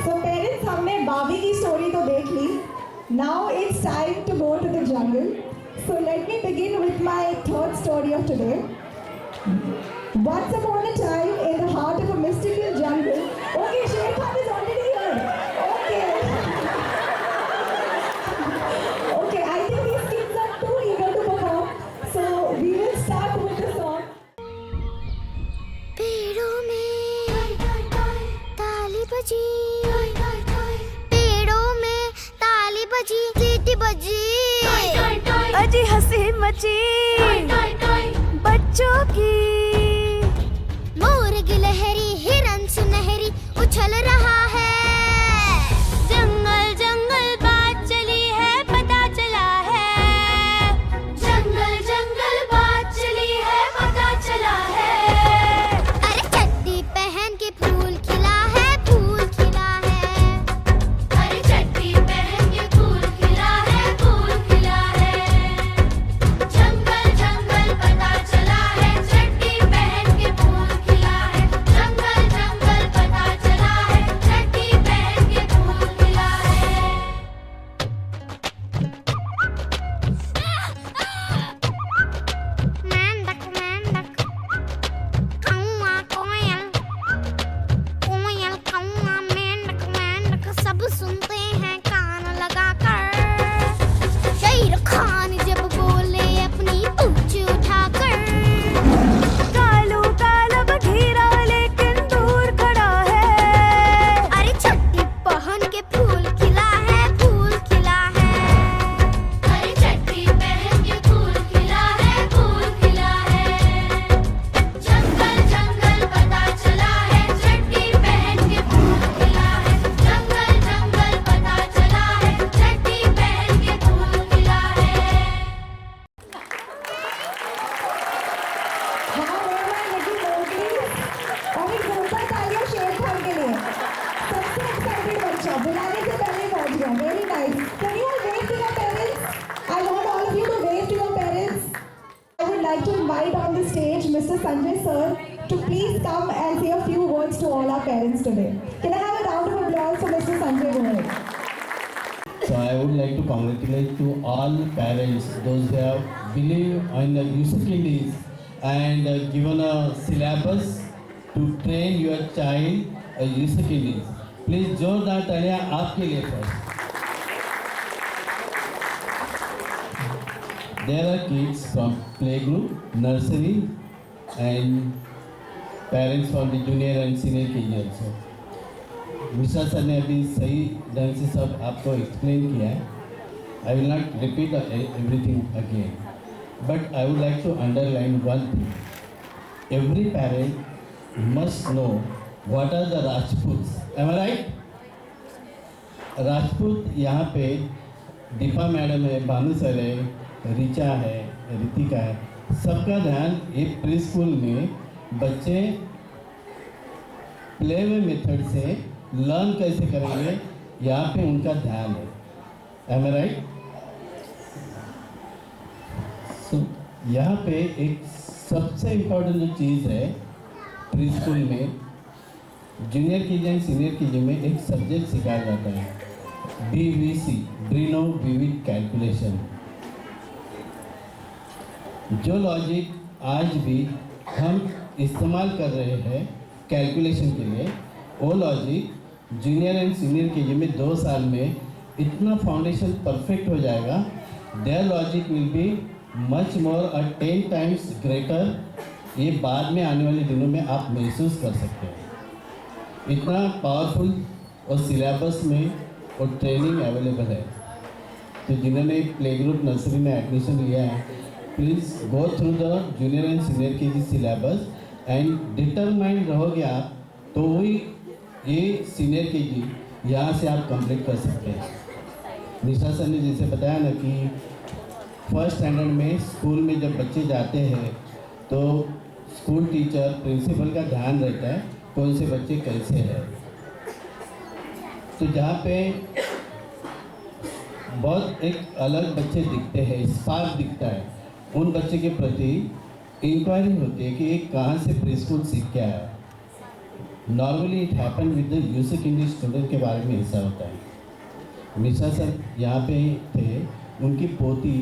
So parents, हमने बावी की story तो देख ली. Now it's time to go to the jungle. So let me begin with my third story of today. Once upon a time, in the heart of a mystical jungle. Okay, Sher Khan is already here. Okay. Okay, I think these kids are too eager to perform. So we will start with the song. पेड़ों में ताली बजी, पेड़ों में ताली बजी, सीटी बजी, अजी हंसी मची बच्चों की। मोर गिलहरी हिरन सुनहरी उछल रहा है। जंगल जंगल बात चली है, पता चला है। जंगल जंगल बात चली है, पता चला है। अरे चड्डी पहन के फूल खिला है, फूल खिला है। अरे चड्डी पहन के फूल खिला है, फूल खिला है। जंगल जंगल पता चला है, चड्डी पहन के फूल खिला है। जंगल जंगल पता चला है, चड्डी पहन के फूल खिला है। मेंढक मेंढक कौआ कोयल, कोयल कौआ मेंढक मेंढक सब सुनते हैं कान लगाकर। शेर खान जब बोले अपनी पूंछ उठाकर। कालू काला बघीरा लेकिन दूर खड़ा है। अरे चड्डी पहन के फूल खिला है, फूल खिला है। अरे चड्डी पहन के फूल खिला है, फूल खिला है। जंगल जंगल पता चला है, चड्डी पहन के फूल खिला है। जंगल जंगल पता चला है, चड्डी पहन के फूल खिला है। हाँ, बोल रहा है लेकिन please. और एक जोरदार तालियां शेर खान के लिए. सबसे excited बच्चा बुलाने से पहले पहुंच गया. Very nice. Can you all wave to your parents? I want all of you to wave to your parents. I would like to invite on the stage Mr. Sanjay sir to please come and say a few words to all our parents today. Can I have a round of applause for Mr. Sanjay Goel? So I would like to congratulate to all parents, those who have believed in the UCKDs and given a syllabus to train your child UCKDs. Please जोरदार तालियां आपके लिए first. There are kids from playgroup, nursery and parents from the junior and senior KG also. Mishra sir ने अभी सही ढंग से सब आपको एक्सप्लेन किया है. I will not repeat everything again, but I would like to underline one thing. Every parent must know what are the Rajputs. Am I right? Rajput यहाँ पे दीपा मैडम है, भानु सर है, रिचा है, रितिका है, सबका ध्यान ये प्री स्कूल में बच्चे प्ले वे मेथड से लर्न कैसे करेंगे, यहाँ पे उनका ध्यान है. M I right? सो यहाँ पे एक सबसे इम्पोर्टेंट जो चीज़ है प्री स्कूल में, junior KG and senior KG में एक सब्जेक्ट सिखाया जाता है, BVC, ब्रीनो विविड कैलकुलेशन. जो लॉजिक आज भी हम इस्तेमाल कर रहे हैं कैलकुलेशन के लिए, वो logic junior and senior KG में 2 साल में इतना फाउंडेशन परफेक्ट हो जाएगा. There logic will be much more 10 times greater. ये बाद में आने वाले दिनों में आप महसूस कर सकते हैं. इतना पावरफुल और सिलेबस में और ट्रेनिंग अवेलेबल है. तो जिन्होंने प्ले ग्रुप नर्सरी में एडमिशन लिया है, please go through the junior and senior KG syllabus and determined रहोगे आप, तो वही ये सीनियर केजी यहाँ से आप कंप्लीट कर सकते हैं. निशा सर ने जैसे बताया ना कि फर्स्ट स्टैंडर्ड में स्कूल में जब बच्चे जाते हैं तो स्कूल टीचर प्रिंसिपल का ध्यान रहता है कौन से बच्चे कैसे हैं. तो जहाँ पे बहुत एक अलग बच्चे दिखते हैं, स्पार्क दिखता है, उन बच्चे के प्रति इंक्वायरी होती है कि ये कहाँ से प्री स्कूल सीख के आया. Normally it happen with the यूसिक इंग्लिश स्टूडेंट के बारे में ऐसा होता है। मिश्रा सर यहाँ पे थे, उनकी पोती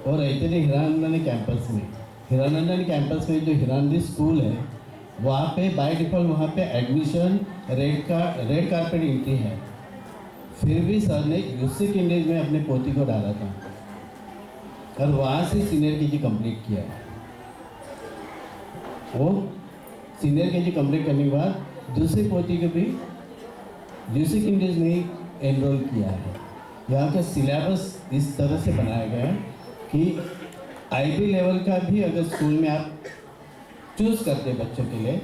और रहते थे हीरानंदानी कैंपस में। हीरानंदानी कैंपस में जो हीरानंदी स्कूल है वहाँ पे बाय डिफ़ॉल्ट वहाँ पे एडमिशन रेड कारपेट एंट्री है। फिर भी सर ने यूसिक इंग्लिश में अपने पोती को डाला था और वहाँ से सीनियर केजी कंप्लीट किया है। वो सीनियर केजी कंप्लीट करने के बाद दूसरी पोती को भी यूसिक इंग्लिश में ही एनरोल किया है। यहाँ का सिलेबस इस तरह से बनाया गया है कि IB लेवल का भी अगर स्कूल में आप चूज़ करते हैं बच्चों के लिए,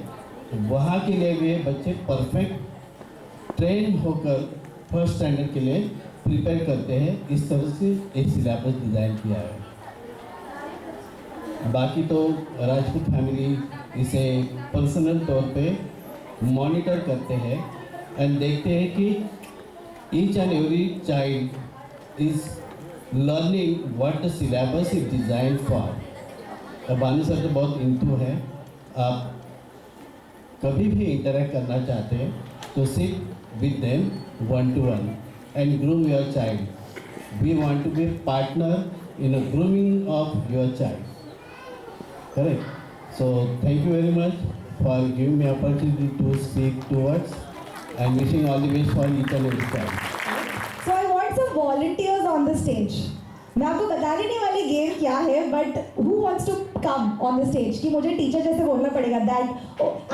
तो वहाँ के लिए भी बच्चे परफेक्ट ट्रेन होकर फर्स्ट स्टैंडर्ड के लिए प्रिपेयर करते हैं। इस तरह से एक सिलेबस डिज़ाइन किया है। बाकी तो राजपूत फैमिली इसे पर्सनल तौर पे मॉनिटर करते हैं एंड देखते हैं कि each and every child is learning what the syllabus is design for. Banu sir तो बहुत इंटू है। आप कभी भी इंटरेक्ट करना चाहते हैं तो sit with them 1-to-1 and groom your child. We want to be a partner in a grooming of your child. Correct? So thank you very much for giving me opportunity to speak towards and wishing all the best for each and every child. So I want some volunteers on the stage. मैं आपको बताने नहीं वाली game क्या है, but who wants to come on the stage? कि मुझे teacher जैसे बोलना पड़ेगा that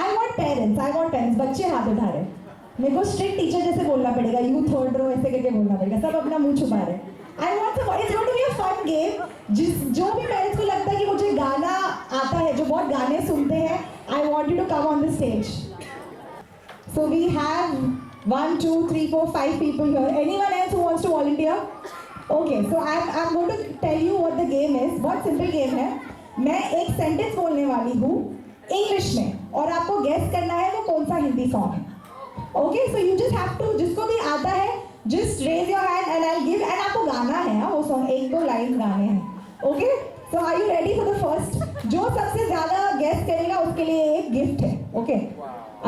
I want parents. बच्चे हाथ उठा रहे हैं। मेरे को स्ट्रिक्ट टीचर जैसे बोलना पड़ेगा, यू थर्ड रो ऐसे करके बोलना पड़ेगा। सब अपना मुंह छुपा रहे हैं। I want it's going to be a fun game. जो भी पेरेंट्स को लगता है कि मुझे गाना आता है, जो बहुत गाने सुनते हैं, I want you to come on the stage. So we have 1, 2, 3, 4, 5 people here. Anyone else who wants to volunteer? Okay, so I'm going to tell you what the game is. बहुत सिंपल गेम है। मैं एक sentence बोलने वाली हूँ English में और आपको गेस करना है वो कौन सा हिंदी सॉन्ग है। Okay, so you just have to, जिसको भी आता है just raise your hand and I give, and आपको गाना है। हाँ, वो सॉन्ग 1-2 लाइन गाने हैं। Okay, so are you ready for the first? जो सबसे ज्यादा गेस करेगा उसके लिए एक गिफ्ट है। ओके,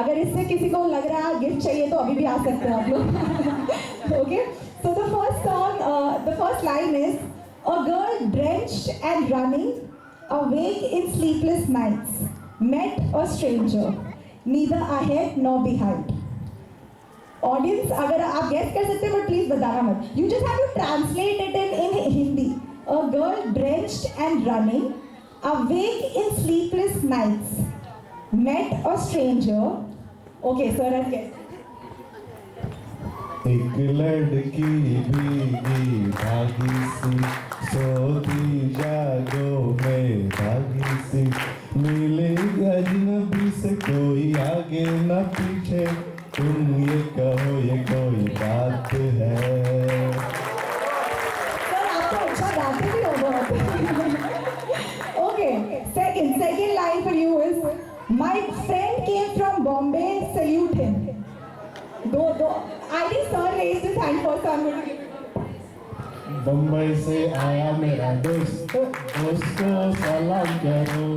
अगर इससे किसी को लग रहा है गिफ्ट चाहिए तो अभी भी आ सकते हो आप लोग। Okay, so the first song, the first line is a girl drenched and running awake in sleepless nights met a stranger neither ahead nor behind. Audience अगर आप गेस कर सकते हैं बट प्लीज बताना मत। You just have to translate it in Hindi. A girl drenched and running awake in sleepless nights met a stranger. Okay, sir, let's guess. एक लड़की भीगी भागी सी सोती जागो में भागी सी, मिले अजनबी से कोई आगे न पीछे, तुम ये कहो ये कोई बात है। सर आपको अच्छा गाते भी हो बहुत। Okay, second line for you is my friend came from Bombay, salute him. Though I think sir raised his hand for some. Bombay से आया मेरा दोस्त, दोस्त को सलाम करो,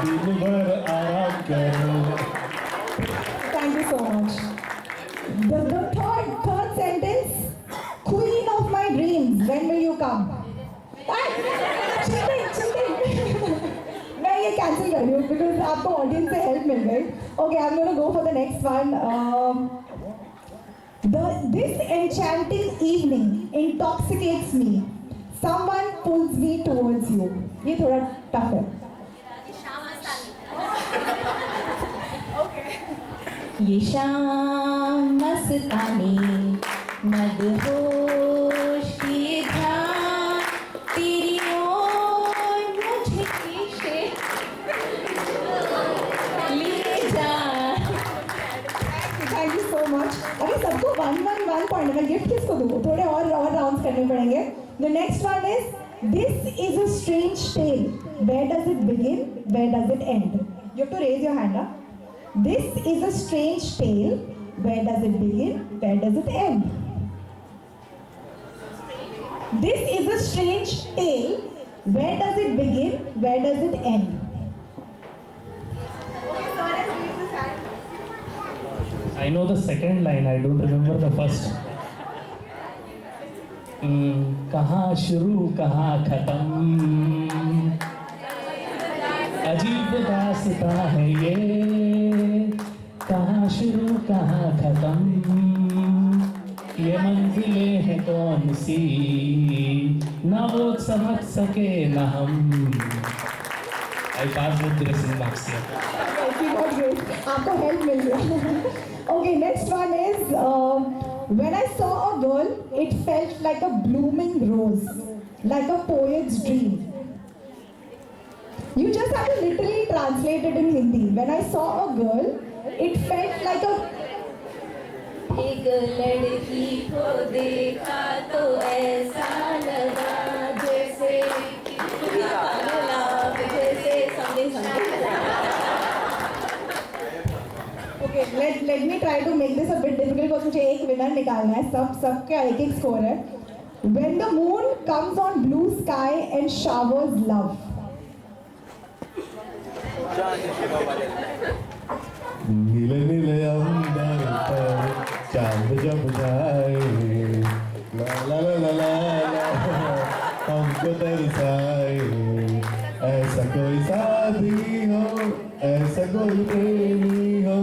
दिन भर आराम करो। Thank you so much. The third sentence, Queen of my dreams, when will you come? Cheating. मैं ये कैंसिल कर रही हूँ because आपको ऑडियंस से हेल्प मिल गई। Okay, I'm going to go for the next one. This enchanting evening intoxicates me. Someone pulls me towards you. ये थोड़ा टफ है। ये शाम मस्तानी मदहोश की ध्यान तेरी ओर मुझे पीछे ले जा। Thank you so much. अरे सबको 1 पॉइंट, मैं गिफ्ट किसको दूँ? थोड़े और राउंड्स करने पड़ेंगे। The next one is this is a strange tale, where does it begin, where does it end? You have to raise your hand up. This is a strange tale. Where does it begin? Where does it end? This is a strange tale. Where does it begin? Where does it end? I know the second line, I don't remember the first. कहाँ शुरू कहाँ खत्म, अजीब दास्तां है ये, कहाँ शुरू कहाँ खत्म, ये मंजिलें हैं कौन सी, ना वो समझ सके ना हम. I passed with dressing marks here. आपको हेल्प मिल गया. Okay, next one is when I saw a girl, it felt like a blooming rose, like a poet's dream. You just have to literally translate it in Hindi. When I saw a girl, it felt like a. एक लड़की को देखा तो ऐसा लगा जैसे Okay, let me try to make this a bit difficult because मुझे एक विनर निकालना है. सबका एक स्कोर है. When the moon comes on blue sky and showers love. नीले नीले अंबर पर चांद जब जाए, ला ला ला ला ला ला हमको तरसाए, ऐसा कोई साथी हो, ऐसा कोई प्रेमी हो,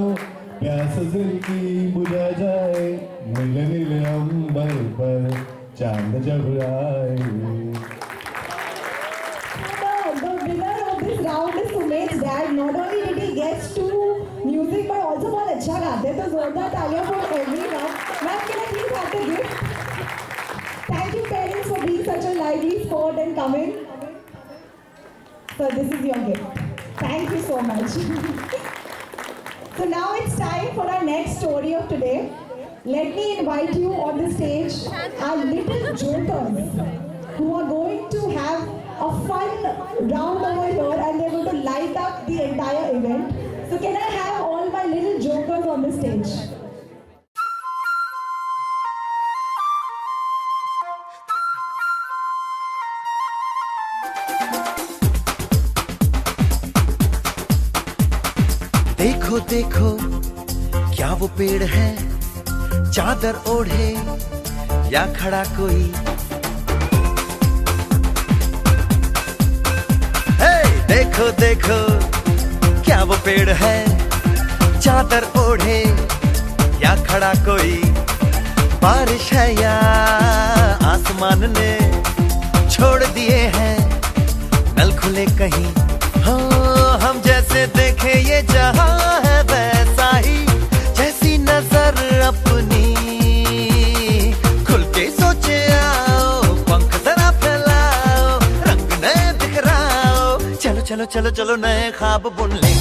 प्यास दिल की बुझा जाए, नीले नीले अंबर पर चांद जब आए. The winner of this round is Sumed's dad. Not only did he get to music but also बहुत अच्छा गाते हैं. तो जोरदार तालियां for everyone. Ma'am, can I please have the gift? Thank you parents for being such a lively sport and coming. So this is your gift. Thank you so much. So now it's time for our next story of today. Let me invite you on the stage our little jokers who are going to have a fun round over here and they're going to light up the entire event. So can I have all my little jokers on the stage? देखो देखो क्या वो पेड़ है, चादर ओढ़े या खड़ा कोई. देखो देखो क्या वो पेड़ है, चादर ओढ़े या खड़ा कोई. बारिश है या आसमान ने छोड़ दिए हैं नल खुले कहीं. हो हम जैसे देखे ये जहां है वैसा ही, जैसी नजर अपनी खुल के सोचे आओ, पंख जरा फैलाओ, रंग नए बिखराओ, चलो चलो चलो चलो नए ख्वाब बुन ले.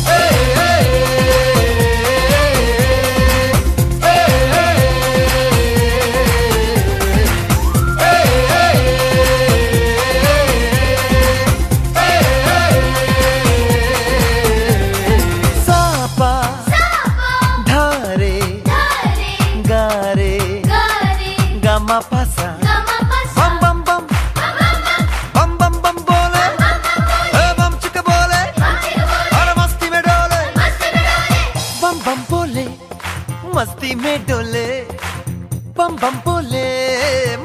Pasa bam bam bam bam bam bam bole, bam chika bole, aur masti mein dole, bam bam bole, masti mein dole, bam bam bole,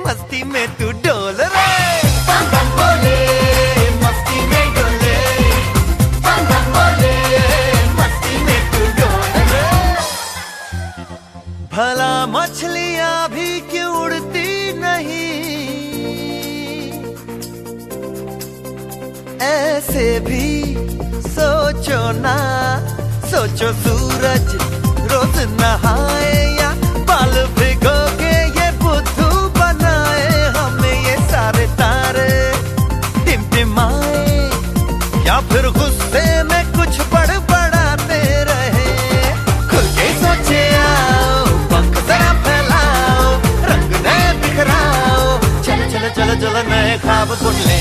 masti mein tu dole re, bam bam bole, masti mein dole, bam bam bole, masti mein tu dole re. भला मछलियां भी क्यों उड़ती ऐसे भी सोचो ना, सोचो सूरज रोज नहाए या बाल भिगो के ये बुद्धू बनाए. हमें ये सारे तारे टिमटिमाए या फिर गुस्से में कुछ बड़बड़ाते रहे. खुल के सोचे आओ, पंख जरा फैलाओ, रंग नए बिखराओ, चलो चलो चलो चलो नए ख्वाब बुन ले.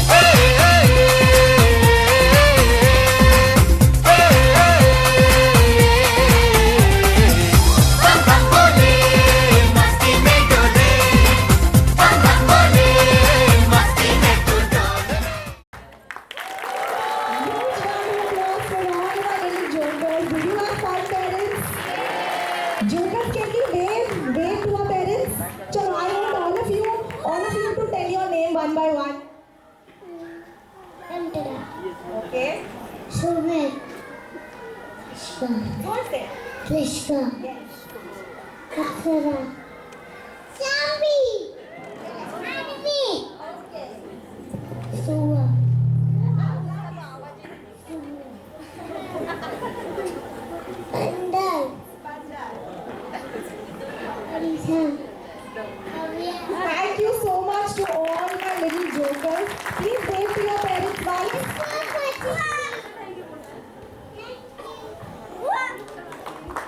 Jokers के Chalo, I want all of you to tell your name one by one. Antara. Okay. Sumit. What's it? Krishna. Yes. Aksara. Sambi. Anvi. Suwa. Bandar. Arisan. Thank you so much to all my little jokers. Please wave to your parents once.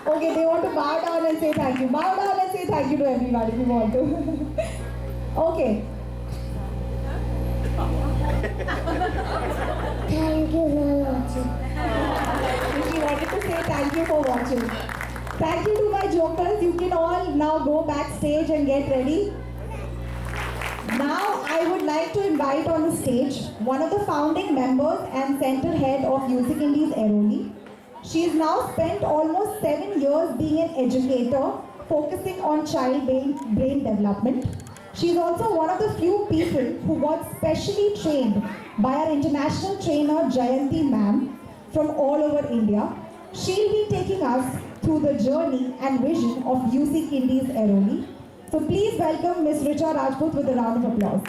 Okay, they want to bow down and say thank you. Bow down and say thank you to everyone if you want to. Okay. Thank you for watching. She wanted to say thank you for watching. Thank you to my jokers. You can all now go backstage and get ready. Now I would like to invite on the stage one of the founding members and center head of Music Indies Airoli. She has now spent almost 7 years being an educator, focusing on child brain development. She is also one of the few people who got specially trained by our international trainer Jayanti ma'am from all over India. She'll be taking us through the journey and vision of Music Indies Airoli. So please welcome Ms. Richa Rajput with a round of applause.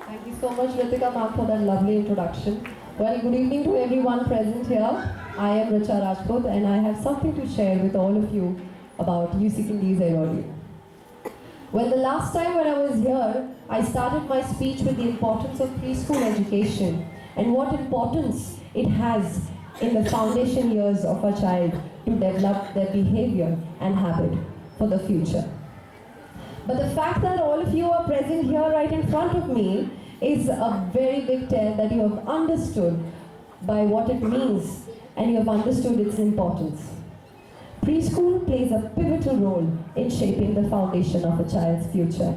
Thank you so much, Ritika ma'am, for that lovely introduction. Well, good evening to everyone present here. I am Richa Rajput and I have something to share with all of you about Music Indies Airoli. Well, the last time when I was here, I started my speech with the importance of preschool education and what importance it has in the foundation years of a child to develop their behavior and habit for the future. But the fact that all of you are present here right in front of me is a very big tell that you have understood by what it means and you have understood its importance. Preschool plays a pivotal role in shaping the foundation of a child's future.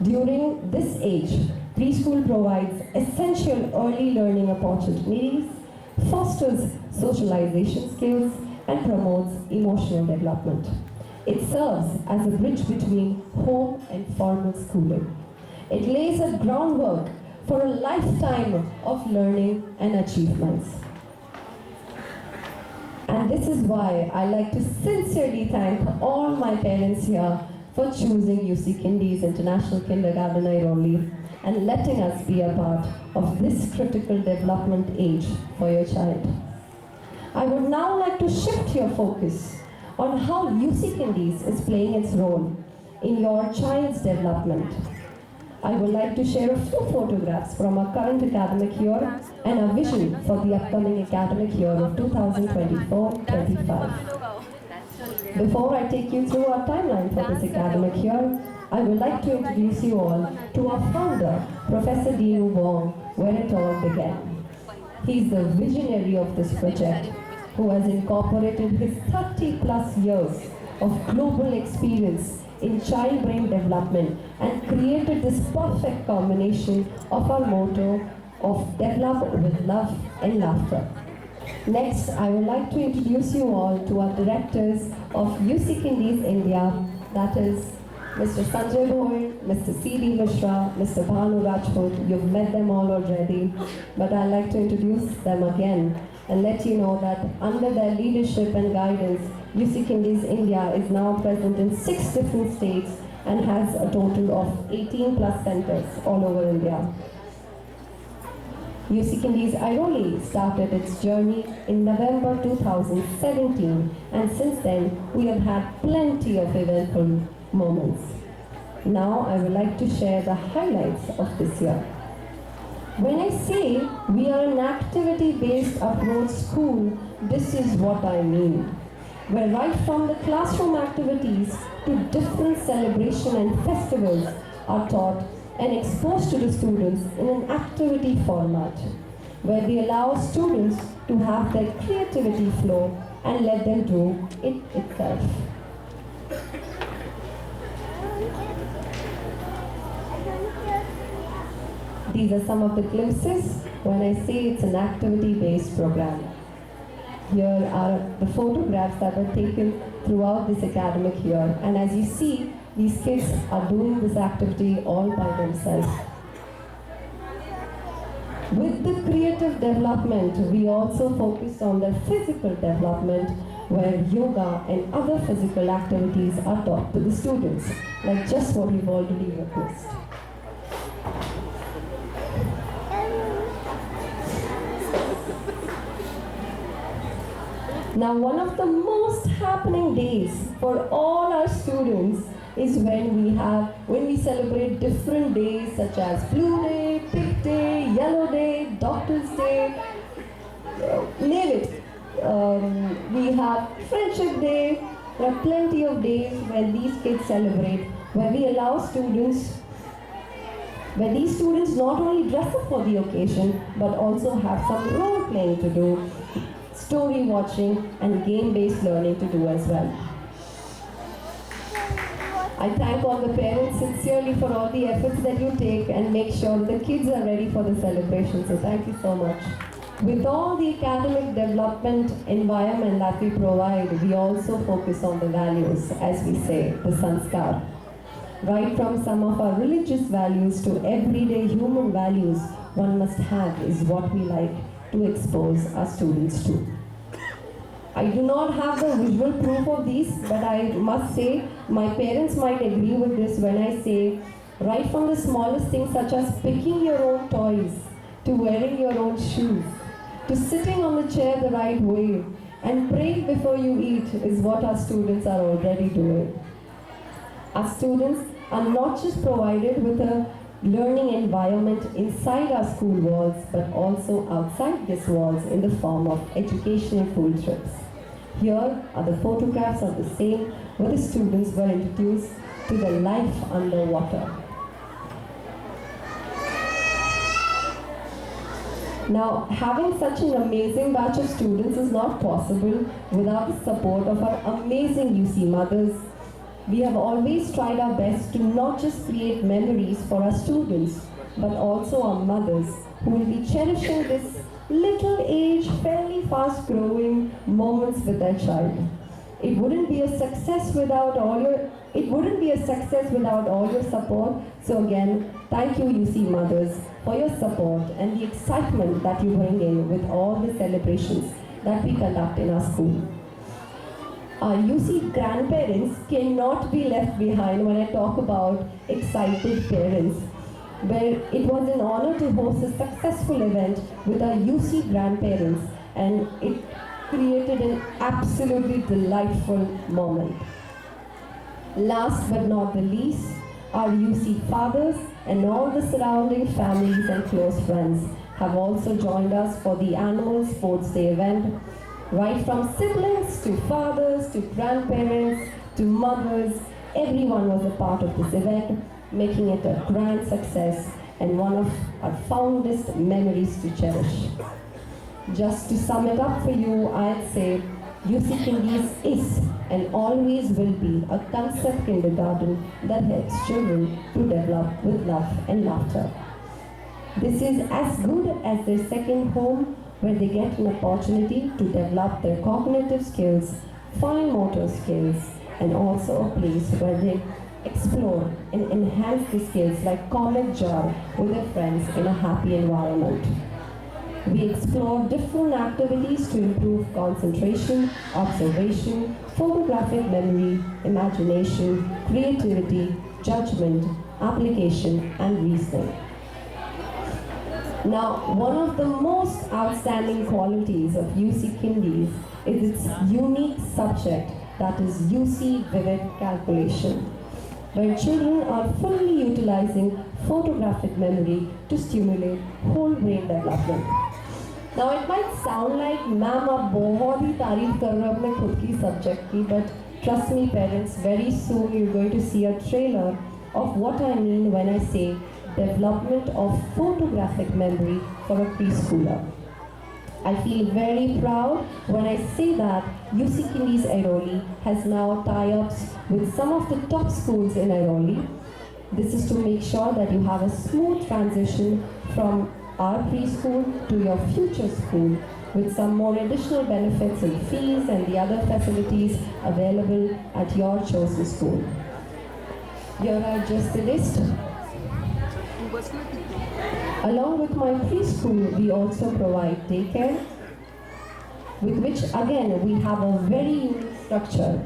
During this age, preschool provides essential early learning opportunities, fosters socialization skills, and promotes emotional development. It serves as a bridge between home and formal schooling. It lays a groundwork for a lifetime of learning and achievements. And this is why I like to sincerely thank all my parents here for choosing UC Kindies International Kindergarten Airoli and letting us be a part of this critical development age for your child. I would now like to shift your focus on how UC Kindies is playing its role in your child's development. I would like to share a few photographs from our current academic year and a vision for the upcoming academic year of 2024-25. Before I take you through our timeline for this academic year, I would like to introduce you all to our founder, Professor Dinu Wong, where it all began. He is the visionary of this project, who has incorporated his 30+ years of global experience in child brain development and created this perfect combination of our motto of develop with love and laughter. Next, I would like to introduce you all to our directors of UC Kindies India, that is Mr. Sanjay Bhoy, Mr. C.D. Mishra, Mr. Bhanu Rajput. You've met them all already, but I'd like to introduce them again and let you know that under their leadership and guidance, UC Kindies India is now present in 6 different states and has a total of 18+ centers all over India. UC Kindies Airoli started its journey in November 2017, and since then we have had plenty of eventful moments. Now I would like to share the highlights of this year. When I say we are an activity-based approach school, this is what I mean. Where right from the classroom activities to different celebration and festivals are taught and exposed to the students in an activity format, where we allow students to have their creativity flow and let them do it itself. These are some of the glimpses when I say it's an activity-based program. Here are the photographs that were taken throughout this academic year. And as you see, these kids are doing this activity all by themselves. With the creative development, we also focus on their physical development, where yoga and other physical activities are taught to the students, like just what we've already witnessed. Now, one of the most happening days for all our students is when we celebrate different days such as Blue Day, Pink Day, Yellow Day, Doctor's Day, name it. We have Friendship Day. There are plenty of days when these kids celebrate, where we allow students, where these students not only dress up for the occasion, but also have some role playing to do, story watching, and game-based learning to do as well. I thank all the parents sincerely for all the efforts that you take and make sure the kids are ready for the celebration. So thank you so much. With all the academic development environment that we provide, we also focus on the values, as we say, the sanskar. Right from some of our religious values to everyday human values, one must have is what we like to expose our students to. I do not have the visual proof of these, but I must say my parents might agree with this when I say right from the smallest things such as picking your own toys, to wearing your own shoes, to sitting on the chair the right way, and praying before you eat is what our students are already doing. Our students are not just provided with a learning environment inside our school walls, but also outside these walls in the form of educational field trips. Here are the photographs of the same, where the students were introduced to the life underwater. Now, having such an amazing batch of students is not possible without the support of our amazing UC mothers. We have always tried our best to not just create memories for our students, but also our mothers who will be cherishing this little age, fairly fast growing moments with their child. It wouldn't be a success without all your support. So again, thank you UC mothers for your support and the excitement that you bring in with all the celebrations that we conduct in our school. Our UC grandparents cannot be left behind when I talk about excited parents, where it was an honor to host a successful event with our UC grandparents, and it created an absolutely delightful moment. Last but not the least, our UC fathers and all the surrounding families and close friends have also joined us for the annual Sports Day event. Right from siblings to fathers to grandparents to mothers, everyone was a part of this event, making it a grand success and one of our fondest memories to cherish. Just to sum it up for you, I'd say UC Kindies is and always will be a concept kindergarten that helps children to develop with love and laughter. This is as good as their second home, where they get an opportunity to develop their cognitive skills, fine motor skills, and also a place where they explore and enhance the skills like comic jar with their friends in a happy environment. We explore different activities to improve concentration, observation, photographic memory, imagination, creativity, judgment, application, and reasoning. Now, one of the most outstanding qualities of UC Kindies is its unique subject, that is UC Vivid Calculation, where children are fully utilizing photographic memory to stimulate whole brain development. Now, it might sound like, ma'am, आप बहुत ही तारीफ कर रहे हो अपने खुद की subject की, but trust me parents, very soon you're going to see a trailer of what I mean when I say development of photographic memory for a preschooler. I feel very proud when I say that UC Kindies Airoli has now tie-ups with some of the top schools in Airoli. This is to make sure that you have a smooth transition from our preschool to your future school with some more additional benefits in fees and the other facilities available at your chosen school. Here are just the list. Along with my preschool, we also provide daycare, with which again we have a very unique structure.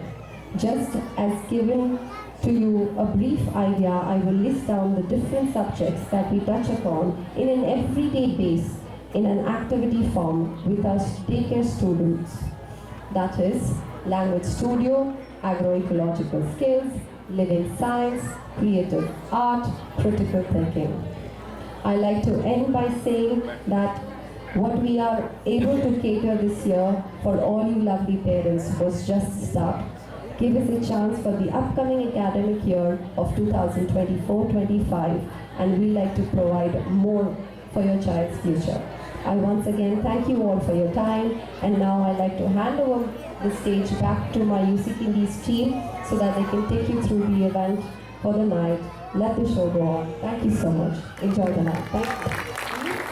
Just as given to you a brief idea, I will list down the different subjects that we touch upon in an everyday base in an activity form with our daycare students. That is language studio, agroecological skills, living science, creative art, critical thinking. I like to end by saying that what we are able to cater this year for all you lovely parents was just the start. Give us a chance for the upcoming academic year of 2024-25, and we like to provide more for your child's future. I once again thank you all for your time, and now I'd like to hand over the stage back to my UC Kindies team so that they can take you through the event for the night. Let the show go on. Thank you so much. Enjoy the night. Thank you.